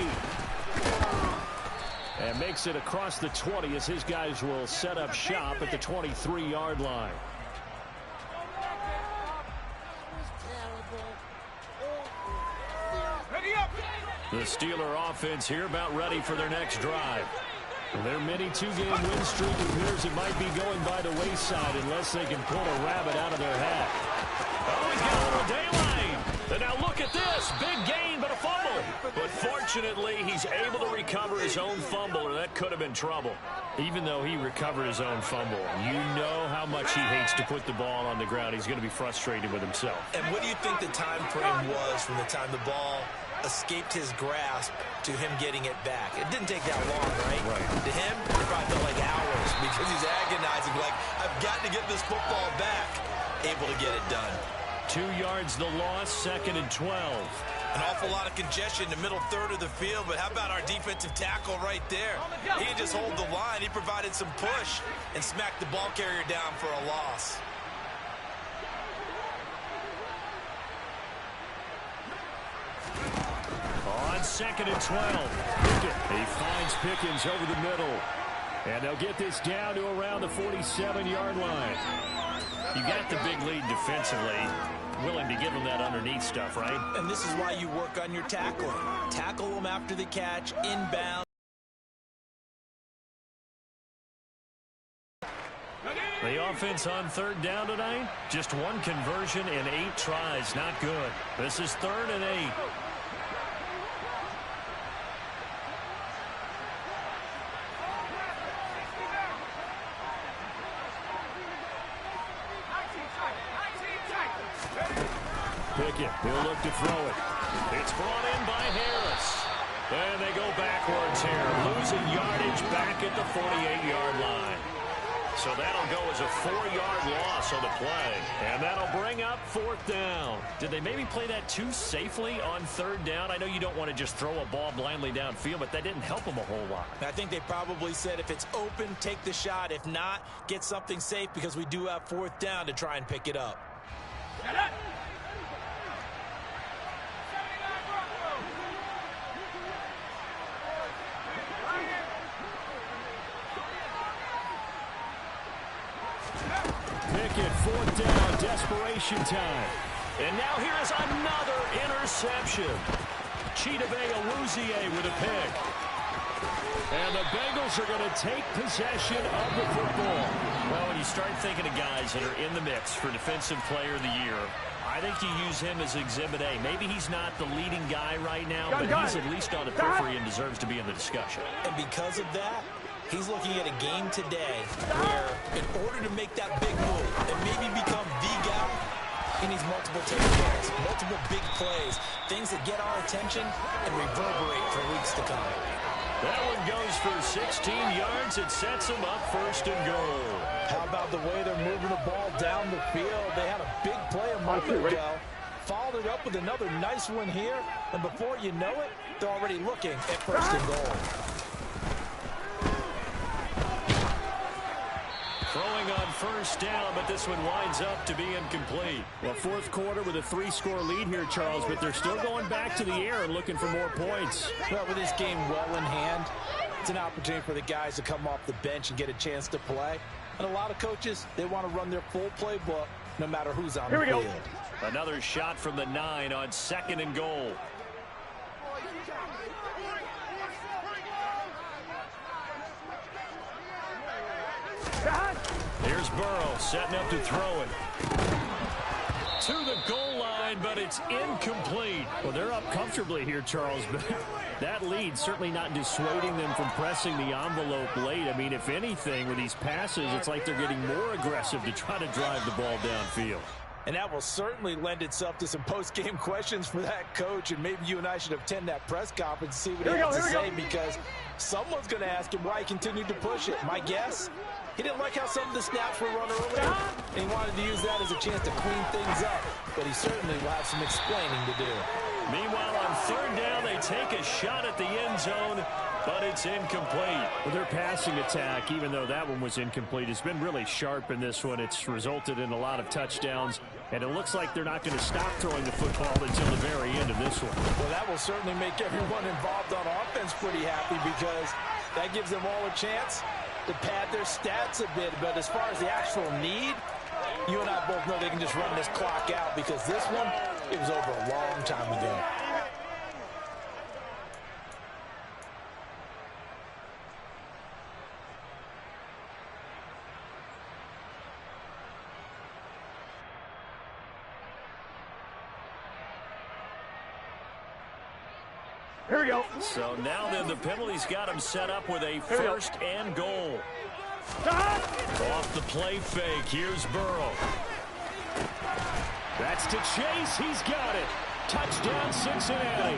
8. And makes it across the 20 as his guys will set up shop at the 23-yard line. The Steeler offense here about ready for their next drive. Their mini two-game win streak appears it might be going by the wayside unless they can pull a rabbit out of their hat. Oh, he's got a little daylight. And now look at this. Big gain, but a fumble. But fortunately, he's able to recover his own fumble, or that could have been trouble. Even though he recovered his own fumble, you know how much he hates to put the ball on the ground. He's going to be frustrated with himself. And what do you think the time frame was from the time the ball escaped his grasp to him getting it back? It didn't take that long, right? Right. To him, it probably felt like hours because he's agonizing, like, I've got to get this football back. Able to get it done. 2 yards the loss, 2nd and 12. An awful lot of congestion in the middle third of the field, but how about our defensive tackle right there? He didn't just hold the line. He provided some push and smacked the ball carrier down for a loss. On 2nd and 12. Pickett. He finds Pickens over the middle. And they'll get this down to around the 47-yard line. You got the big lead defensively. Willing to give them that underneath stuff, right? And this is why you work on your tackling. Tackle them after the catch, inbound. The offense on 3rd down tonight, just 1 conversion and 8 tries. Not good. This is 3rd and 8. Pickett, he'll look to throw it. It's brought in by Harris. And they go backwards here, losing yardage back at the 48-yard line. So that'll go as a 4-yard loss on the play. And that'll bring up 4th down. Did they maybe play that too safely on 3rd down? I know you don't want to just throw a ball blindly downfield, but that didn't help them a whole lot. I think they probably said if it's open, take the shot. If not, get something safe because we do have 4th down to try and pick it up. Pickett, 4th down, desperation time. And now here is another interception. Chidobe Awuzie with a pick. And the Bengals are going to take possession of the football. Well, when you start thinking of guys that are in the mix for Defensive Player of the Year, I think you use him as Exhibit A. Maybe he's not the leading guy right now, but he's at least on the periphery and deserves to be in the discussion. And because of that, he's looking at a game today where in order to make that big move and maybe become the guy, he needs multiple takedowns, multiple big plays, things that get our attention and reverberate for weeks to come. That one goes for 16 yards. It sets them up 1st and goal. How about the way they're moving the ball down the field? They had a big play a moment ago. Followed it up with another nice one here. And before you know it, they're already looking at 1st and goal. Throwing on 1st down, but this one winds up to be incomplete. Well, 4th quarter with a 3-score lead here, Charles, but they're still going back to the air and looking for more points. Well, with this game well in hand, it's an opportunity for the guys to come off the bench and get a chance to play. And a lot of coaches, they want to run their full playbook no matter who's on the field. Another shot from the 9 on 2nd and goal. Here's Burrow setting up to throw it. To the goal line, but it's incomplete. Well, they're up comfortably here, Charles, but that lead certainly not dissuading them from pressing the envelope late. I mean, if anything, with these passes, it's like they're getting more aggressive to try to drive the ball downfield. And that will certainly lend itself to some post-game questions for that coach, and maybe you and I should attend that press conference and see what he has to say, because someone's going to ask him why he continued to push it. My guess? He didn't like how some of the snaps were run earlier, and he wanted to use that as a chance to clean things up. But he certainly will have some explaining to do. Meanwhile, on 3rd down, they take a shot at the end zone, but it's incomplete. Well, their passing attack, even though that one was incomplete, has been really sharp in this one. It's resulted in a lot of touchdowns, and it looks like they're not going to stop throwing the football until the very end of this one. Well, that will certainly make everyone involved on offense pretty happy, because that gives them all a chance to pad their stats a bit. But as far as the actual need, you and I both know they can just run this clock out, because this one, it was over a long time ago. Here we go. So now then, the penalty's got him set up with a first and goal. Off the play fake, here's Burrow. That's to Chase. He's got it. Touchdown, Cincinnati.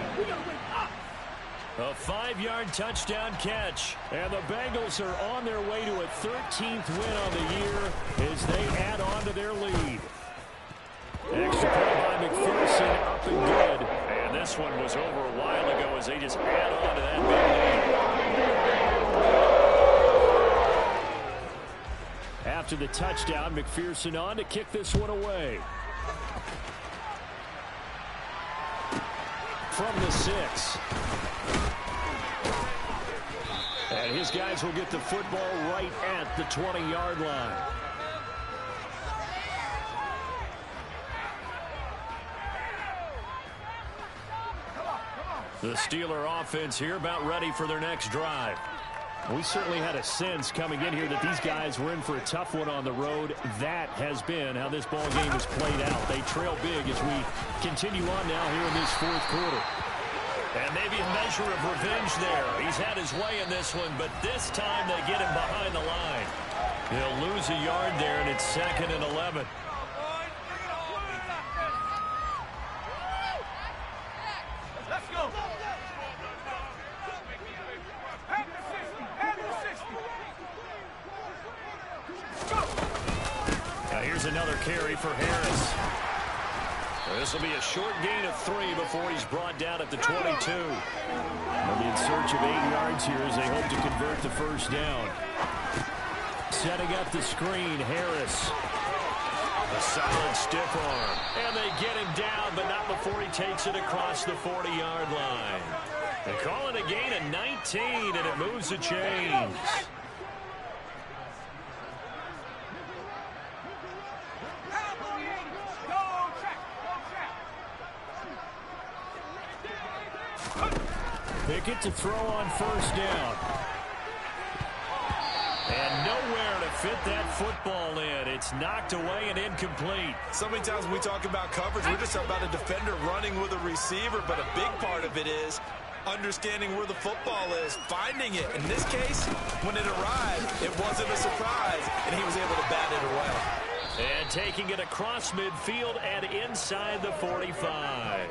A 5-yard touchdown catch. And the Bengals are on their way to a 13th win on the year as they add on to their lead. Extra point by McPherson, up and good. And this one was over a while ago as they just add on to that big lead. After the touchdown, McPherson on to kick this one away. From the 6. And his guys will get the football right at the 20-yard line. The Steeler offense here about ready for their next drive. We certainly had a sense coming in here that these guys were in for a tough one on the road. That has been how this ball game has played out. They trail big as we continue on now here in this fourth quarter. And maybe a measure of revenge there. He's had his way in this one, but this time they get him behind the line. He'll lose a yard there, and it's 2nd and 11. Let's go. Now here's another carry for Harris. This will be a short gain of 3 before he's brought down at the 22. They'll be in search of 8 yards here as they hope to convert the first down. Setting up the screen, Harris. A solid stiff arm. And they get him down, but not before he takes it across the 40-yard line. They call it a gain of 19, and it moves the chains. Pickett to throw on first down. And nowhere to fit that football in. It's knocked away and incomplete. So many times when we talk about coverage, we're just talking about a defender running with a receiver, but a big part of it is understanding where the football is, finding it. In this case, when it arrived, it wasn't a surprise, and he was able to bat it away. And taking it across midfield and inside the 45.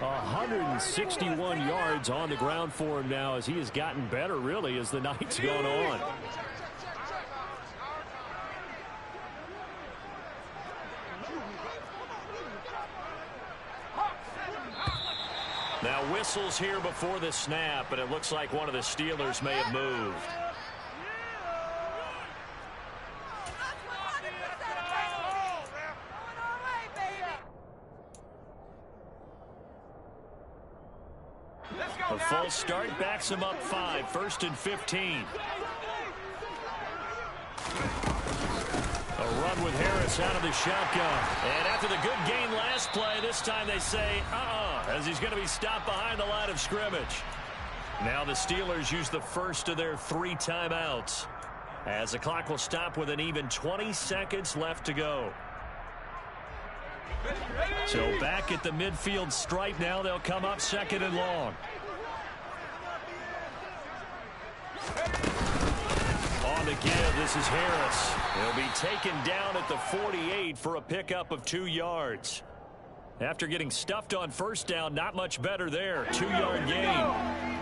161 yards on the ground for him now as he has gotten better, really, as the night's gone on. Now whistles here before the snap, but it looks like one of the Steelers may have moved. A false start backs him up 5, 1st and 15. A run with Harris out of the shotgun. And after the good gain last play, this time they say, as he's going to be stopped behind the line of scrimmage. Now the Steelers use the first of their 3 timeouts, as the clock will stop with an even 20 seconds left to go. So back at the midfield stripe now, they'll come up 2nd and long. On the give, this is Harris. He'll be taken down at the 48 for a pickup of 2 yards. After getting stuffed on first down, not much better there. 2-yard gain.